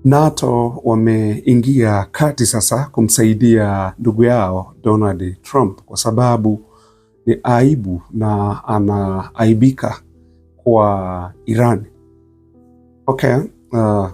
NATO wameingia kati sasa kumsaidia ndugu yao Donald Trump kwa sababu ni aibu na anaaibika kwa Iran. Okay,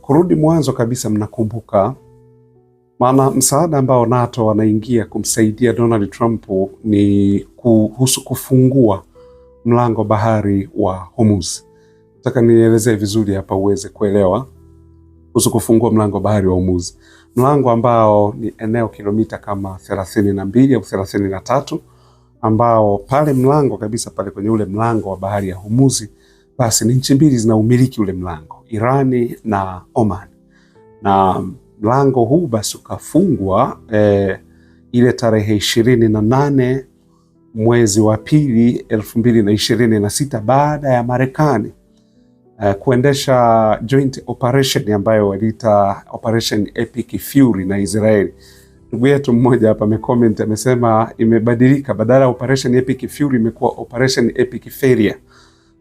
kurudi mwanzo kabisa, mnakumbuka maana msaada ambao NATO wanaingia kumsaidia Donald Trump ni kuhusu kufungua mlango bahari wa Hormuz. Nataka nielezee vizuri hapa uweze kuelewa kuhusu kufungua mlango bahari wa Hormuz. Mlango ambao ni eneo kilomita kama 32 au 33, ambao pale mlango kabisa pale kwenye ule mlango wa bahari ya Hormuz, basi ni nchi mbili zina umiliki ule mlango, Irani na Oman. Na mlango huu basi ukafungwa ile tarehe 28 mwezi wa pili 2026 baada ya Marekani kuendesha joint operation ambayo waliita Operation Epic Fury na Israeli. Ndugu yetu mmoja hapa amecomment amesema imebadilika, badala ya Operation Epic Fury imekuwa Operation Epic Failure.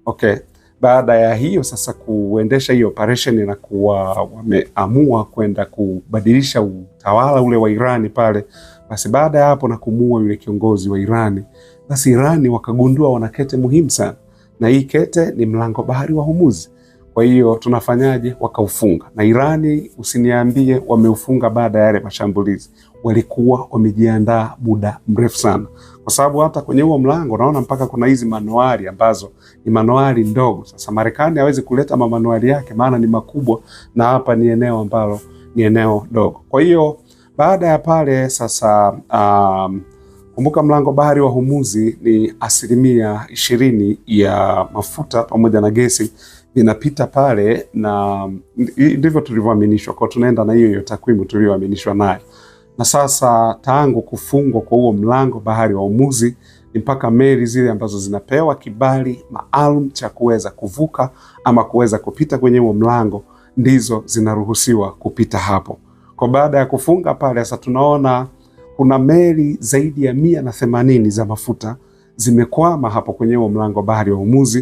Okay. Baada ya hiyo sasa kuendesha hiyo operation na kuwa wameamua kwenda kubadilisha utawala ule wa Irani pale, basi baada ya hapo na kumuua yule kiongozi wa Irani, basi Irani wakagundua wana kete muhimu sana, na hii kete ni mlango bahari wa Hormuz. Kwa hiyo tunafanyaje? Wakaufunga. Na Irani usiniambie wameufunga baada ya yale mashambulizi, walikuwa wamejiandaa muda mrefu sana, kwa sababu hata kwenye huo mlango naona mpaka kuna hizi manuari ambazo ni manuari ndogo. Sasa Marekani hawezi kuleta manuari yake maana ni makubwa, na hapa ni eneo ambalo ni eneo dogo. Kwa hiyo baada ya pale sasa kumbuka mlango bahari wa Hormuz ni 20% ya mafuta pamoja na gesi vinapita pale, na ndivyo tulivyoaminishwa. Kwa tunaenda na hiyo takwimu tulioaminishwa nayo. Na sasa tangu kufungwa kwa huo mlango bahari wa Hormuz ni mpaka meli zile ambazo zinapewa kibali maalum cha kuweza kuvuka ama kuweza kupita kwenye huo mlango ndizo zinaruhusiwa kupita hapo. Kwa baada ya kufunga pale sasa tunaona kuna meli zaidi ya 180 za mafuta zimekwama hapo kwenye huo mlango bahari wa Hormuz.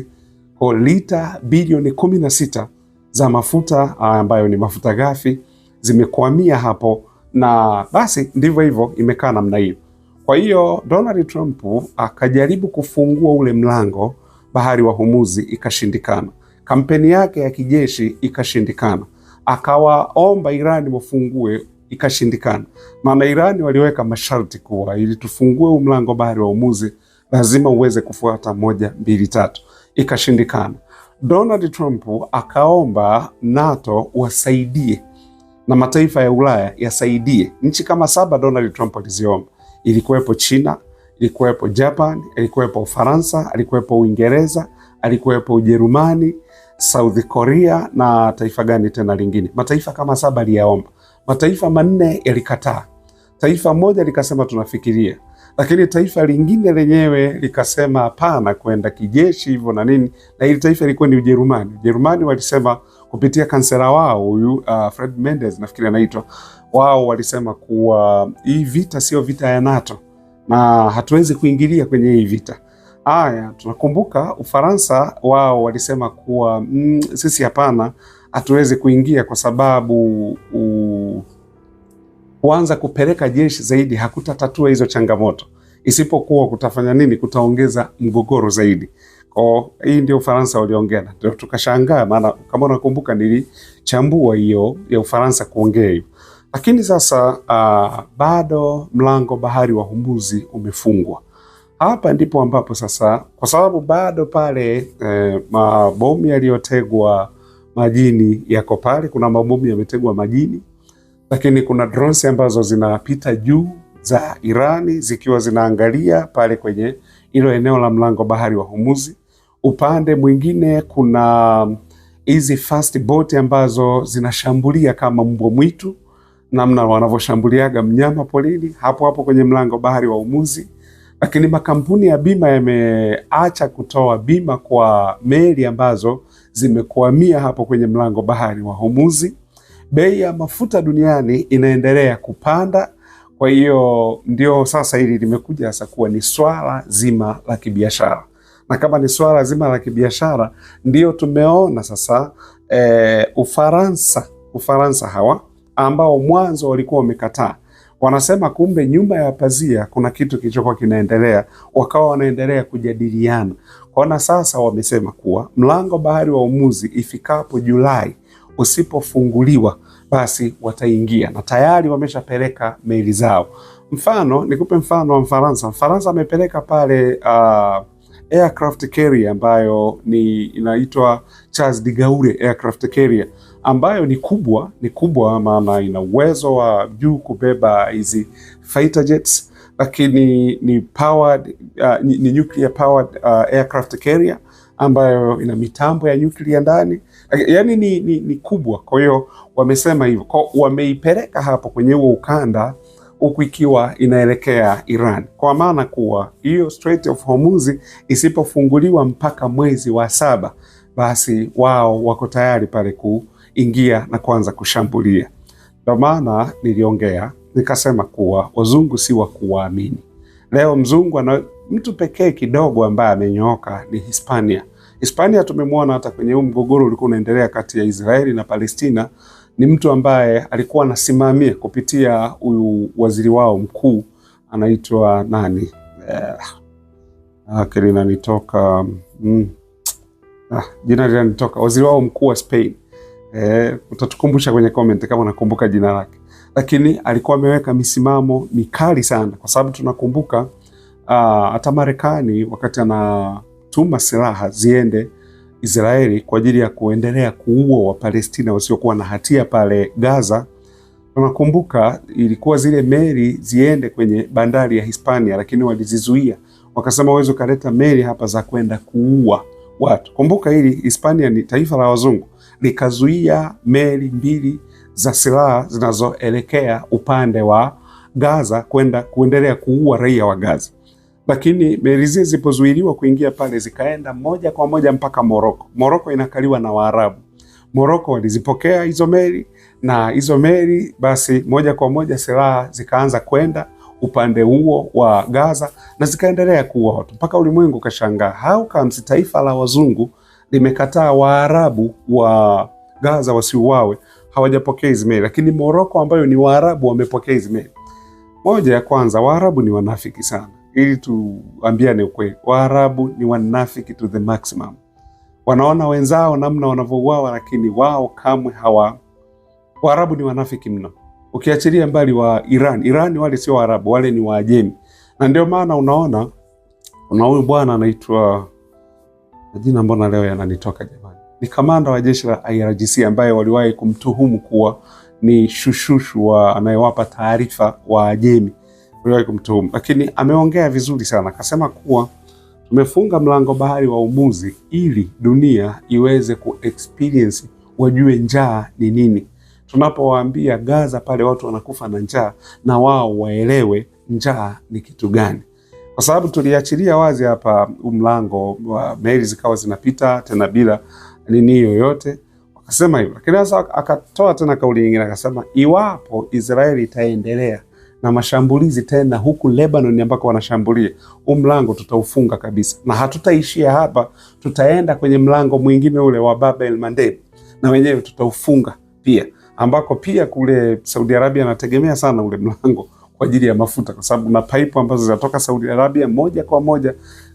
Kwa lita bilioni 16 za mafuta ambayo ni mafuta ghafi zimekwamia hapo, na basi ndivyo hivyo imekaa namna hiyo. Kwa hiyo Donald Trump akajaribu kufungua ule mlango bahari wa Hormuz, ikashindikana. Kampeni yake ya kijeshi ikashindikana. Akawaomba Irani wafungue, ikashindikana. Maana Irani waliweka masharti kuwa ili tufungue mlango bahari wa Hormuz lazima uweze kufuata 1, 2, 3. Ikashindikana. Donald Trump akaomba NATO wasaidie na mataifa ya Ulaya yasaidie. Nchi kama 7 Donald Trump aliziomba. Ilikuwepo China, ilikuwepo Japan, ilikuwepo Ufaransa, ilikuwepo Uingereza, ilikuwepo Ujerumani, South Korea na taifa gani tena lingine. Mataifa kama 7 aliyaomba. Mataifa 4 yalikataa. Taifa moja likasema tunafikiria. Lakini taifa lingine lenyewe likasema hapana kwenda kijeshi hivyo na nini, na hili taifa lilikuwa ni Ujerumani. Ujerumani walisema kupitia kansela wao huyu Fred Mendes nafikiri anaitwa, wao walisema kuwa hii vita sio vita ya NATO na hatuwezi kuingilia kwenye hii vita. Haya, tunakumbuka Ufaransa wao walisema kuwa sisi hapana, hatuwezi kuingia kwa sababu kuanza kupeleka jeshi zaidi hakutatatua hizo changamoto, isipokuwa kutafanya nini? Kutaongeza mgogoro zaidi. Kwa hii ndio Ufaransa waliongea, ndio tukashangaa, maana kama unakumbuka nilichambua hiyo ya Ufaransa kuongea hivyo. Lakini sasa bado mlango bahari wa Hormuz umefungwa. Hapa ndipo ambapo sasa, kwa sababu bado pale mabomu yaliyotegwa majini yako pale, kuna mabomu yametegwa majini, lakini kuna drones ambazo zinapita juu za Irani zikiwa zinaangalia pale kwenye hilo eneo la mlango bahari wa Hormuz. Upande mwingine kuna hizi fast boat ambazo zinashambulia kama mbwa mwitu, namna wanavyoshambuliaga mnyama polini hapo hapo kwenye mlango bahari wa Hormuz. Lakini makampuni ya bima yameacha kutoa bima kwa meli ambazo zimekwamia hapo kwenye mlango bahari wa Hormuz. Bei ya mafuta duniani inaendelea kupanda. Kwa hiyo ndio sasa hili limekuja sasa kuwa ni swala zima la kibiashara. Na kama ni swala zima la kibiashara, ndio tumeona sasa Ufaransa Ufaransa hawa ambao mwanzo walikuwa wamekataa. Wanasema kumbe nyuma ya pazia kuna kitu kilichokuwa kinaendelea, wakawa wanaendelea kujadiliana. Kwaona sasa wamesema kuwa mlango bahari wa Hormuz ifikapo Julai usipofunguliwa basi wataingia, na tayari wameshapeleka meli zao. Mfano, nikupe mfano wa Mfaransa. Mfaransa amepeleka pale aircraft carrier ambayo inaitwa Charles de Gaulle aircraft carrier, ambayo ni kubwa, maana ina uwezo wa juu kubeba hizi fighter jets, lakini ni powered ni nuclear powered aircraft carrier ambayo ina mitambo ya nyuklia ndani, yani ni kubwa. Kwa hiyo wamesema hivyo, kwa wameipeleka hapo kwenye huo ukanda, huku ikiwa inaelekea Iran, kwa maana kuwa hiyo Strait of Hormuz isipofunguliwa mpaka mwezi wa 7, basi wao wako tayari pale kuingia na kuanza kushambulia. Ndio maana niliongea nikasema kuwa wazungu si wa kuwaamini. Leo mzungu ana mtu pekee kidogo ambaye amenyooka ni Hispania. Hispania tumemwona hata kwenye huu mgogoro ulikuwa unaendelea kati ya Israeli na Palestina, ni mtu ambaye alikuwa anasimamia kupitia huyu waziri wao mkuu anaitwa nani? Linanitoka jina linanitoka, waziri wao mkuu wa Spain. Utatukumbusha kwenye comment kama unakumbuka jina lake. Lakini alikuwa ameweka misimamo mikali sana, kwa sababu tunakumbuka hata Marekani wakati anatuma silaha ziende Israeli kwa ajili ya kuendelea kuua Wapalestina wasiokuwa na hatia pale Gaza. Tunakumbuka ilikuwa zile meli ziende kwenye bandari ya Hispania, lakini walizizuia. Wakasema uwezo kaleta meli hapa za kwenda kuua watu. Kumbuka hili Hispania ni taifa la wazungu, likazuia meli 2 za silaha zinazoelekea upande wa Gaza kuendelea kuua raia wa Gaza. Lakini meli zile zilipozuiliwa kuingia pale, zikaenda moja kwa moja mpaka Morocco. Morocco inakaliwa na Waarabu. Morocco walizipokea hizo meli, na hizo meli basi moja kwa moja silaha zikaanza kwenda upande huo wa Gaza na zikaendelea kuua watu mpaka ulimwengu kashangaa, how comes taifa la wazungu limekataa Waarabu wa Gaza wasiuawe, hawajapokea hizo meli, lakini Morocco ambayo ni Waarabu wamepokea hizo meli. Moja ya kwanza, Waarabu ni wanafiki sana. Ili tuambiane ukweli, Waarabu ni wanafiki to the maximum. Wanaona wenzao namna wanavyouawa, lakini wao kamwe Waarabu ni wanafiki mno. Ukiachilia mbali wa Iran wale sio Waarabu, wale ni Waajemi. Na ndio maana unaona huyu bwana anaitwa, jina mbona leo yananitoka jamani, ni kamanda wa jeshi la IRGC ambaye waliwahi kumtuhumu kuwa ni shushushu anayewapa taarifa Waajemi. Waliwahi kumtuhumu, lakini ameongea vizuri sana, akasema kuwa tumefunga mlango bahari wa Hormuz ili dunia iweze kuexperience, wajue njaa ni nini. Tunapowaambia Gaza pale watu wanakufa na njaa, na wao waelewe njaa ni kitu gani. Kwa sababu tuliachilia wazi hapa mlango wa meli zikawa zinapita tena bila nini yoyote, wakasema hivyo. Lakini sasa akatoa tena kauli nyingine, akasema iwapo Israeli itaendelea na mashambulizi tena huku Lebanon ambako wanashambulia, mlango tutaufunga kabisa, na hatutaishia hapa, tutaenda kwenye mlango mwingine ule wa Bab el Mandeb, na wenyewe tutaufunga pia, ambako pia kule Saudi Arabia anategemea sana ule mlango kwa ajili ya mafuta, kwa sababu na pipe ambazo zinatoka Saudi Arabia moja kwa moja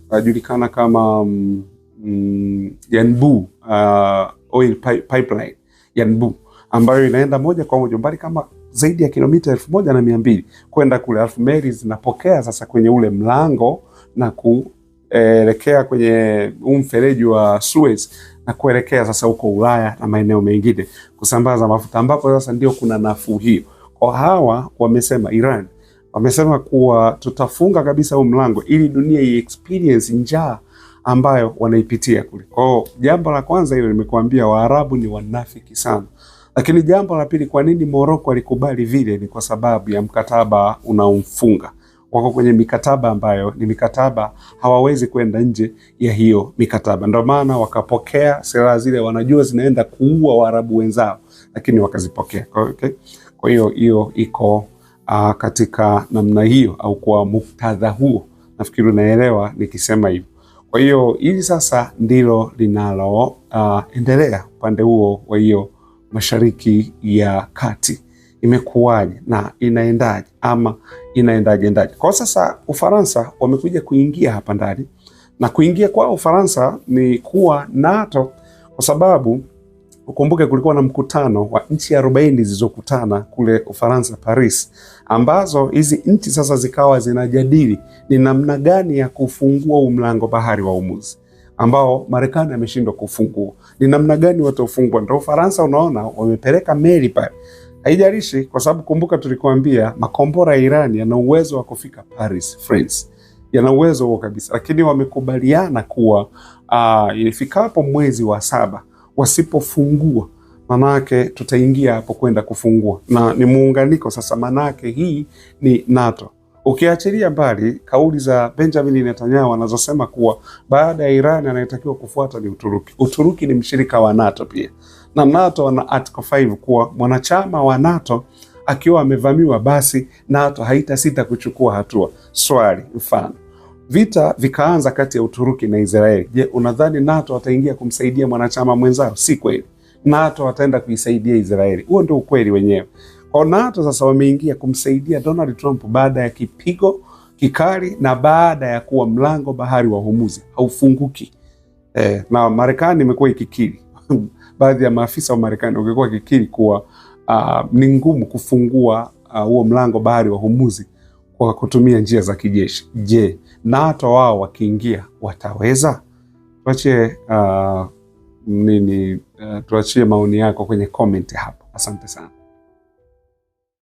inajulikana kama Yanbu oil pipeline Yanbu, ambayo inaenda moja kwa moja mbali kama zaidi ya kilomita 1200 kwenda kule, alafu meli zinapokea sasa kwenye ule mlango na kuelekea kwenye mfereji wa Suez na kuelekea sasa huko Ulaya na maeneo mengine kusambaza mafuta, ambapo sasa ndio kuna nafuu hiyo. Kwa hawa wamesema, Iran wamesema kuwa tutafunga kabisa huu mlango ili dunia experience njaa ambayo wanaipitia kule. Kwa jambo la kwanza hilo nimekuambia, Waarabu ni wanafiki sana. Lakini jambo la pili, kwa nini Morocco alikubali vile, ni kwa sababu ya mkataba unaomfunga. Wako kwenye mikataba ambayo ni mikataba, hawawezi kwenda nje ya hiyo mikataba. Ndio maana wakapokea silaha zile, wanajua zinaenda kuua Waarabu wenzao, lakini wakazipokea. Okay? Kwa hiyo iko katika namna hiyo, au kwa muktadha huo, nafikiri unaelewa nikisema hivyo. Kwa hiyo hili sasa ndilo linalo endelea upande huo wa hiyo Mashariki ya Kati imekuwaje na inaendaje ama inaendaje? Kwa sasa Ufaransa wamekuja kuingia hapa ndani, na kuingia kwa Ufaransa ni kuwa NATO, kwa sababu ukumbuke kulikuwa na mkutano wa nchi 40 zilizokutana kule Ufaransa Paris, ambazo hizi nchi sasa zikawa zinajadili ni namna gani ya kufungua mlango bahari wa Hormuz ambao Marekani ameshindwa kufungua. Ni namna gani wataufungua? Ndio Ufaransa unaona wamepeleka meli pale. Haijalishi, kwa sababu kumbuka tulikuambia makombora ya Iran yana uwezo wa kufika Paris, France. Yana uwezo huo kabisa, lakini wamekubaliana kuwa ifikapo mwezi wa 7 wasipofungua, manake tutaingia hapo kwenda kufungua, na ni muunganiko sasa. Manake hii ni NATO. Ukiachilia mbali kauli za Benjamin Netanyahu anazosema kuwa baada ya Iran anayetakiwa kufuata ni Uturuki. Uturuki ni mshirika wa NATO pia, na NATO wana Article 5 kuwa mwanachama wa NATO akiwa amevamiwa, basi NATO haitasita kuchukua hatua. Swali, mfano vita vikaanza kati ya Uturuki na Israeli. Je, unadhani NATO wataingia kumsaidia mwanachama mwenzao? Si kweli. NATO wataenda kuisaidia Israeli. Huo ndio ukweli wenyewe. Kwa NATO sasa wameingia kumsaidia Donald Trump baada ya kipigo kikali na baada ya kuwa mlango bahari wa Hormuz haufunguki. Na Marekani imekuwa ikikiri baadhi ya maafisa wa Marekani wangekuwa ikikiri kuwa ni ngumu kufungua huo mlango bahari wa Hormuz kwa kutumia njia za kijeshi. Je, NATO wao wakiingia wataweza? Tuachie maoni yako kwenye comment hapo. Asante sana.